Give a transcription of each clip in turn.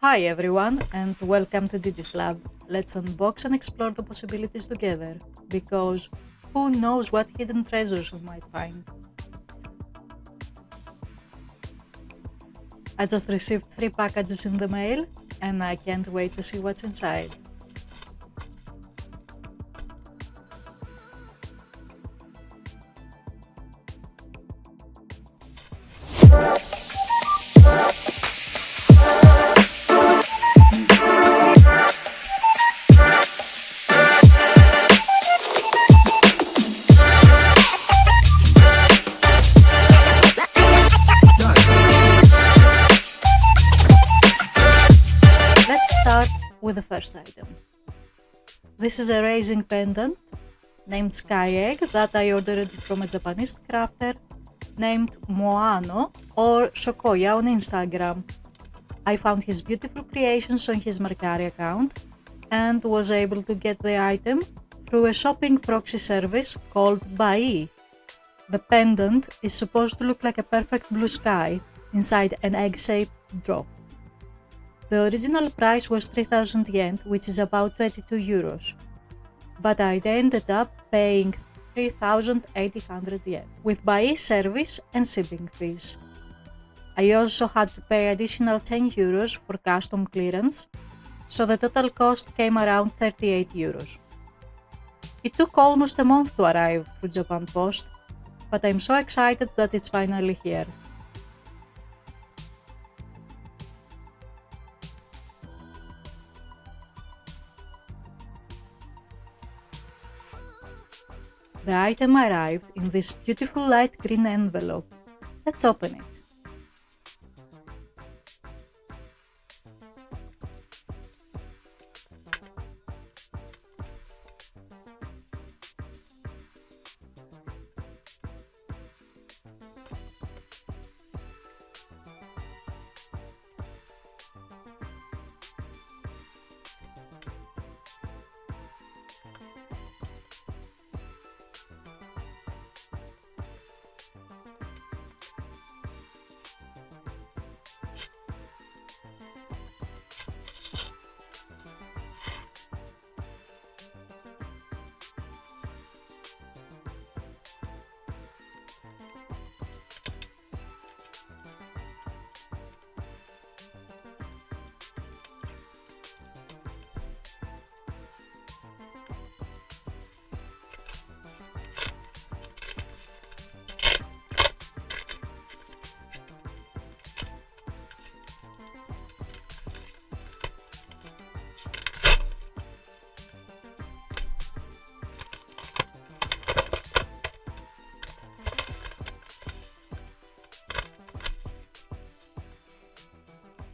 Hi everyone and welcome to didislab. Let's unbox and explore the possibilities together, because who knows what hidden treasures we might find. I just received 3 packages in the mail and I can't wait to see what's inside. Let's start with the first item. This is a raising pendant named Sky Egg that I ordered from a Japanese crafter named Moano or Shokoya on Instagram. I found his beautiful creations on his Mercari account and was able to get the item through a shopping proxy service called Bai. The pendant is supposed to look like a perfect blue sky inside an egg-shaped drop. The original price was 3000 yen, which is about 22 euros, but I ended up paying 3800 yen with Bai service and shipping fees. I also had to pay additional 10 euros for custom clearance, so the total cost came around 38 euros. It took almost a month to arrive through Japan Post, but I'm so excited that it's finally here. The item arrived in this beautiful light green envelope. Let's open it.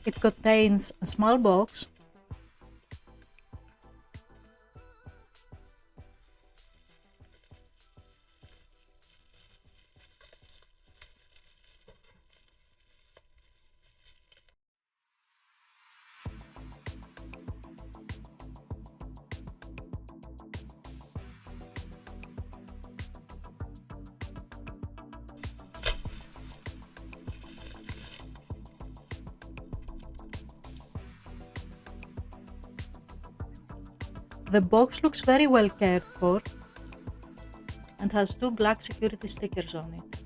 It contains a small box, The box looks very well cared for and has 2 black security stickers on it.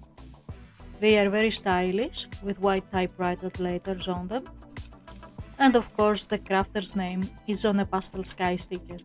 They are very stylish with white typewriter letters on them, and of course the crafter's name is on a pastel sky sticker.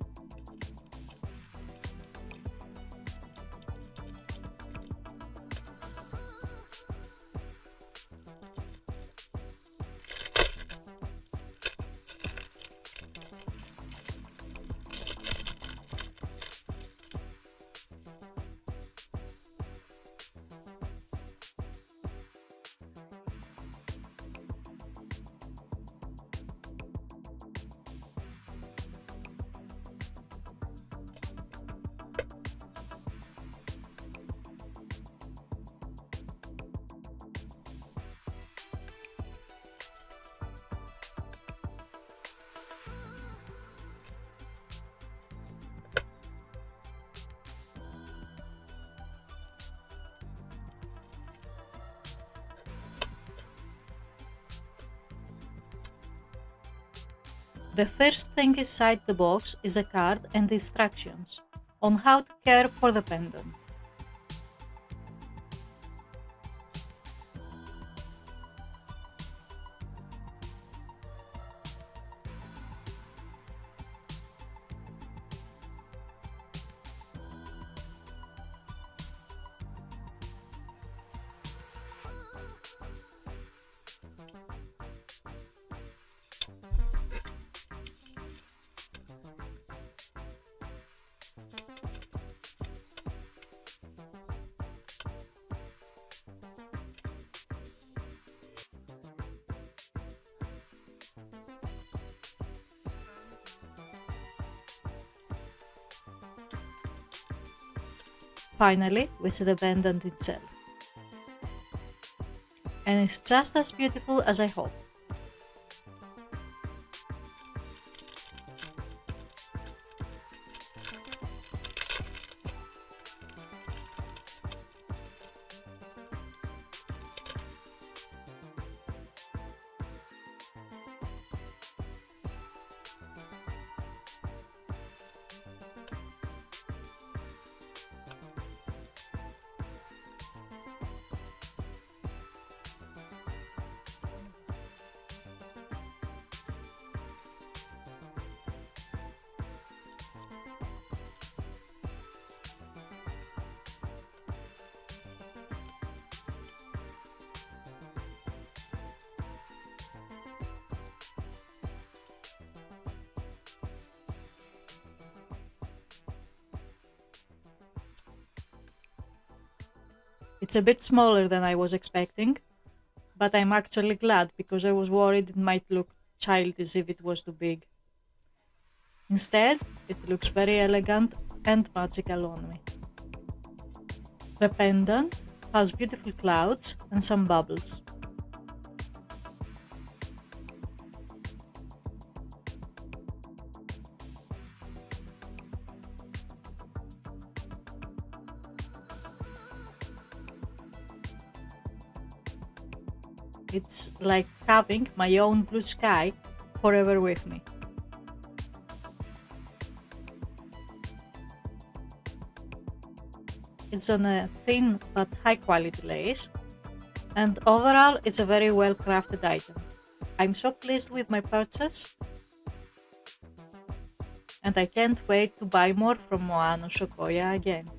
The first thing inside the box is a card and instructions on how to care for the pendant. Finally, we see the pendant itself. And it's just as beautiful as I hoped. It's a bit smaller than I was expecting, but I'm actually glad because I was worried it might look childish if it was too big. Instead, it looks very elegant and magical on me. The pendant has beautiful clouds and some bubbles. It's like having my own blue sky forever with me. It's on a thin but high quality lace, and overall it's a very well crafted item. I'm so pleased with my purchase, and I can't wait to buy more from Moano Shokoya again.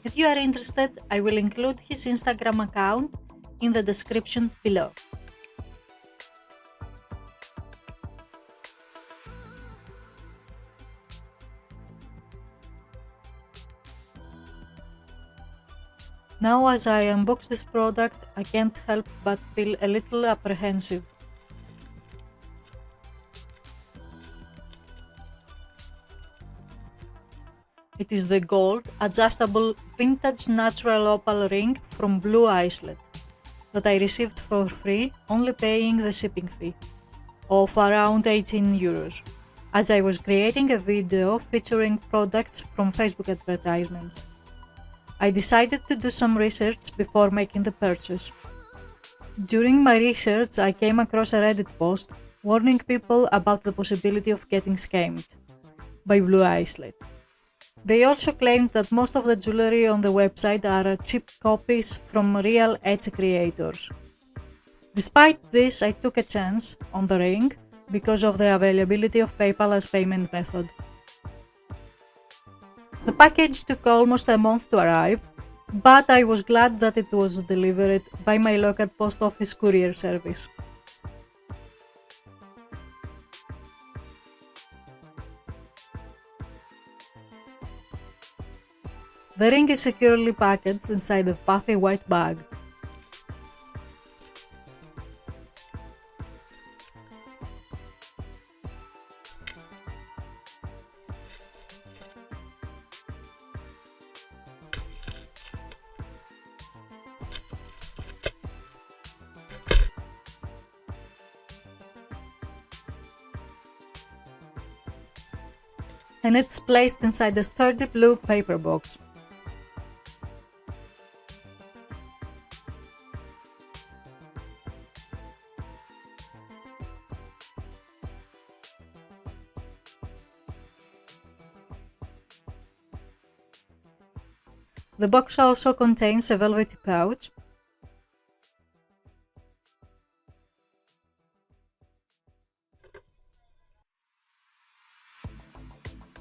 If you are interested, I will include his Instagram account in the description below. Now, as I unbox this product, I can't help but feel a little apprehensive. It is the gold, adjustable, vintage natural opal ring from Blue Islet that I received for free, only paying the shipping fee of around 18 euros, as I was creating a video featuring products from Facebook advertisements. I decided to do some research before making the purchase. During my research, I came across a Reddit post warning people about the possibility of getting scammed by Blue Islet. They also claimed that most of the jewelry on the website are cheap copies from real Etsy creators. Despite this, I took a chance on the ring because of the availability of PayPal as payment method. The package took almost a month to arrive, but I was glad that it was delivered by my local post office courier service. The ring is securely packaged inside a puffy white bag. and it's placed inside a sturdy blue paper box. The box also contains a velvety pouch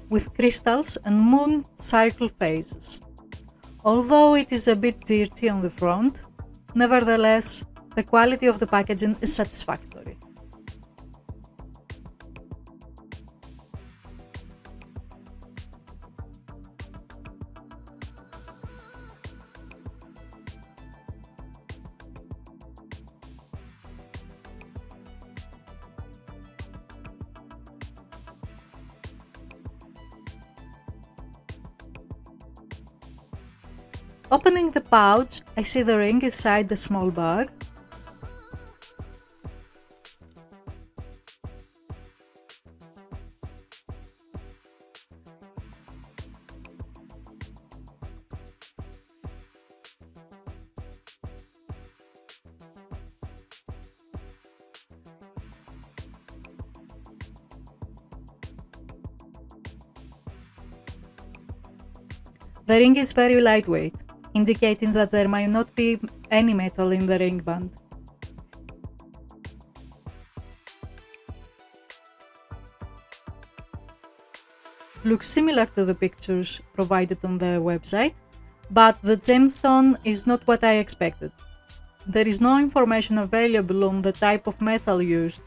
with crystals and moon circle phases. Although it is a bit dirty on the front, nevertheless, the quality of the packaging is satisfactory. Opening the pouch, I see the ring inside the small bag. The ring is very lightweight, indicating that there might not be any metal in the ring band. It looks similar to the pictures provided on the website, but the gemstone is not what I expected. There is no information available on the type of metal used,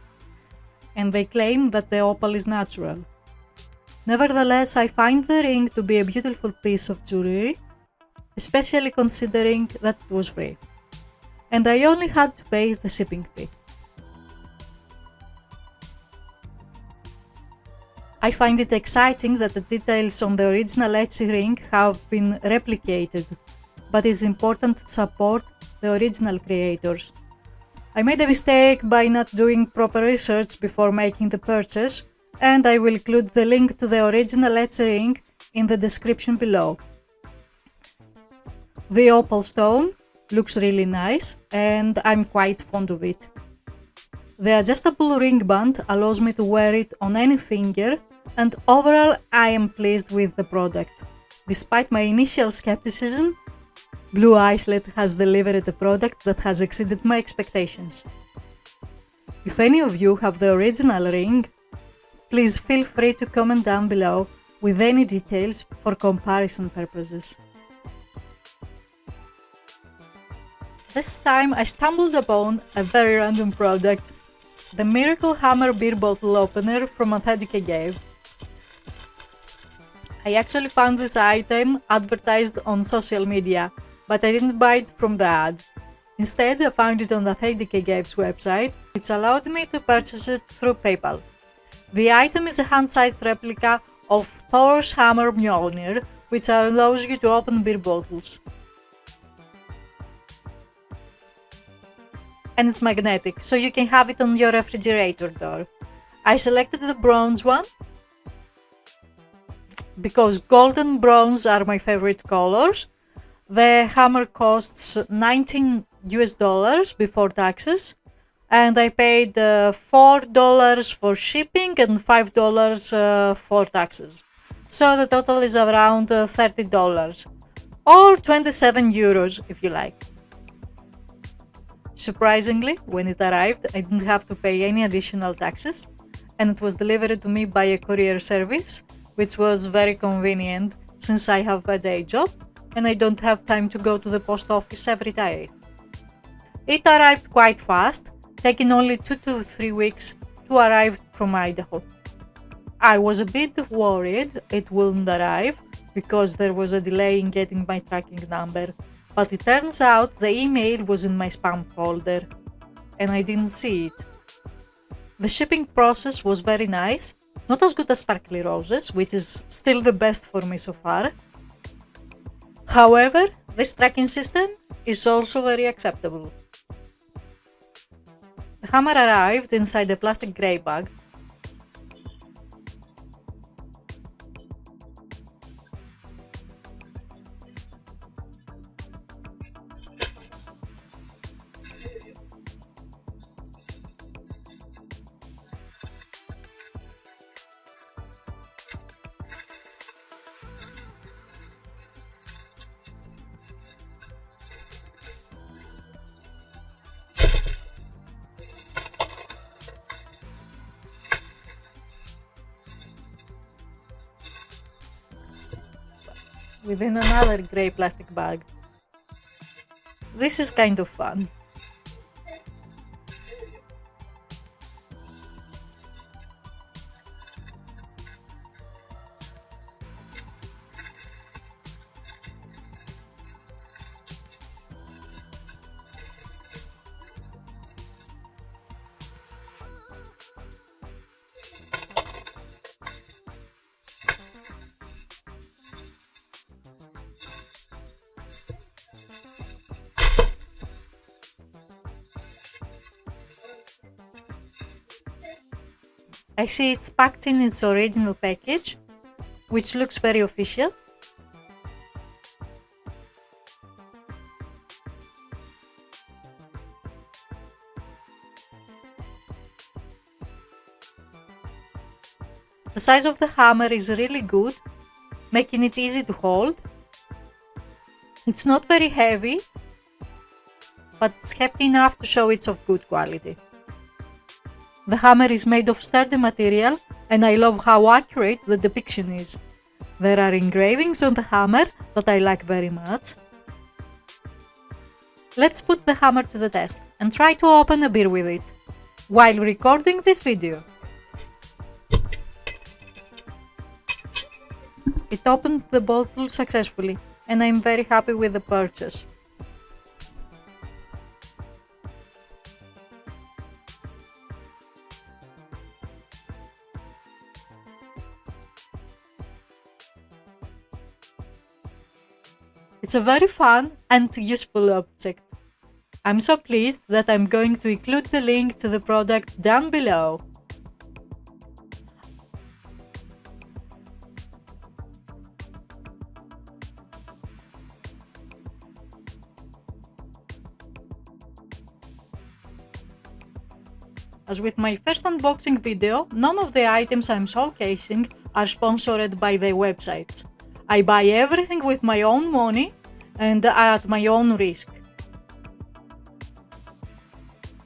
and they claim that the opal is natural. Nevertheless, I find the ring to be a beautiful piece of jewelry, especially considering that it was free, and I only had to pay the shipping fee. I find it exciting that the details on the original Etsy ring have been replicated, but it's important to support the original creators. I made a mistake by not doing proper research before making the purchase, and I will include the link to the original Etsy ring in the description below. The opal stone looks really nice and I'm quite fond of it. The adjustable ring band allows me to wear it on any finger, and overall I am pleased with the product. Despite my initial skepticism, Blue Icelet has delivered a product that has exceeded my expectations. If any of you have the original ring, please feel free to comment down below with any details for comparison purposes. This time I stumbled upon a very random product, the Miracle Hammer beer bottle opener from Authentic. I actually found this item advertised on social media, but I didn't buy it from the ad. Instead, I found it on the Authentic.eu's website, which allowed me to purchase it through PayPal. The item is a hand-sized replica of Thor's Hammer Mjolnir, which allows you to open beer bottles. And it's magnetic, so you can have it on your refrigerator door. I selected the bronze one because gold and bronze are my favorite colors. The hammer costs $19 before taxes, and I paid $4 for shipping and $5 for taxes. So the total is around $30 or 27 euros if you like. Surprisingly, when it arrived, I didn't have to pay any additional taxes, and it was delivered to me by a courier service, which was very convenient since I have a day job and I don't have time to go to the post office every day. It arrived quite fast, taking only 2 to 3 weeks to arrive from Idaho. I was a bit worried it wouldn't arrive because there was a delay in getting my tracking number, but it turns out the email was in my spam folder and I didn't see it. The shipping process was very nice, not as good as Sparkly Roses, which is still the best for me so far. However, this tracking system is also very acceptable. The hammer arrived inside a plastic grey bag. within another grey plastic bag. This is kind of fun. I see it's packed in its original package, which looks very official. The size of the hammer is really good, making it easy to hold. It's not very heavy, but it's hefty enough to show it's of good quality. The hammer is made of sturdy material, and I love how accurate the depiction is. There are engravings on the hammer that I like very much. Let's put the hammer to the test and try to open a beer with it, while recording this video. It opened the bottle successfully, and I'm very happy with the purchase. It's a very fun and useful object. I'm so pleased that I'm going to include the link to the product down below. As with my first unboxing video, none of the items I'm showcasing are sponsored by the websites. I buy everything with my own money and at my own risk.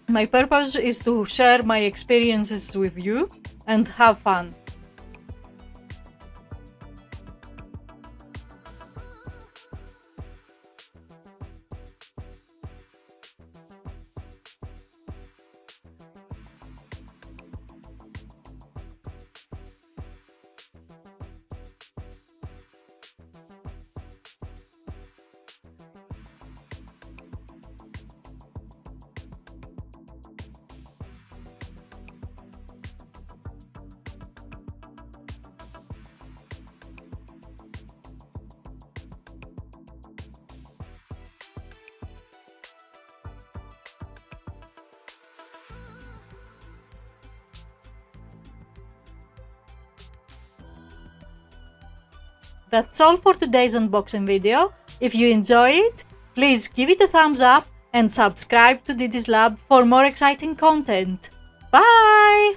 My purpose is to share my experiences with you and have fun. That's all for today's unboxing video. If you enjoy it, please give it a thumbs up and subscribe to Didislab for more exciting content. Bye!